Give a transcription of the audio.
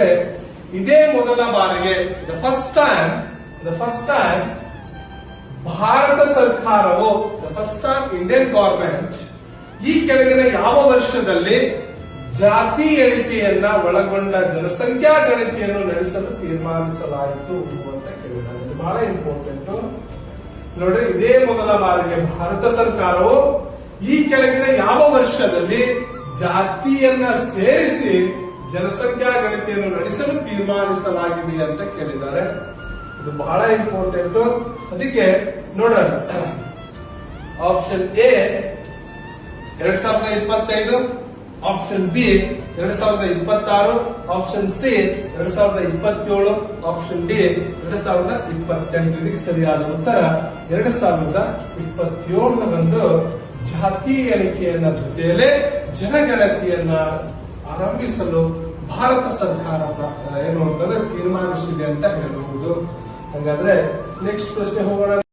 ಅಂತಂದ್ರೆ ಇದೇ ಮೊದಲ ಬಾರಿಗೆ ದ ಫಸ್ಟ್ ಟೈಮ್ ಭಾರತ ಸರ್ಕಾರವು ಫಸ್ಟ್ ಟೈಮ್ ಇಂಡಿಯನ್ ಗವರ್ಮೆಂಟ್ ಈ ಕೆಳಗಿನ ಯಾವ ವರ್ಷದಲ್ಲಿ ಜಾತಿ ಎಣಿಕೆಯನ್ನ ಒಳಗೊಂಡ ಜನಸಂಖ್ಯಾ ಗಣತಿಯನ್ನು ನಡೆಸಲು ತೀರ್ಮಾನಿಸಲಾಯಿತು ಅಂತ ಕೇಳಿದ್ದಾರೆ. ಇದು ಬಹಳ ಇಂಪಾರ್ಟೆಂಟ್. ನೋಡ್ರಿ, ಇದೇ ಮೊದಲ ಬಾರಿಗೆ ಭಾರತ ಸರ್ಕಾರವು ಈ ಕೆಳಗಿನ ಯಾವ ವರ್ಷದಲ್ಲಿ ಜಾತಿಯನ್ನ ಸೇರಿಸಿ ಜನಸಂಖ್ಯಾ ಗಣತಿಯನ್ನು ನಡೆಸಲು ತೀರ್ಮಾನಿಸಲಾಗಿದೆ ಅಂತ ಕೇಳಿದ್ದಾರೆ. ಇದು ಬಹಳ ಇಂಪಾರ್ಟೆಂಟ್. ಅದಕ್ಕೆ ನೋಡೋಣ. Option A 2025, option B 2026, option C 2027, option D 2028. ಇದಕ್ಕೆ ಸರಿಯಾದ ಉತ್ತರ 2027ರಂದು ಜಾತಿ ಎಣಿಕೆಯನ್ನ ಜೊತೆಯಲ್ಲೇ ಜನಗಣತಿಯನ್ನ ಆರಂಭಿಸಲು ಭಾರತ ಸರ್ಕಾರ ಏನು ಅಂತಂದ್ರೆ ತೀರ್ಮಾನಿಸಿದೆ ಅಂತ ಹೇಳಬಹುದು. ಹಾಗಾದ್ರೆ ನೆಕ್ಸ್ಟ್ ಪ್ರಶ್ನೆ ಹೋಗೋಣ.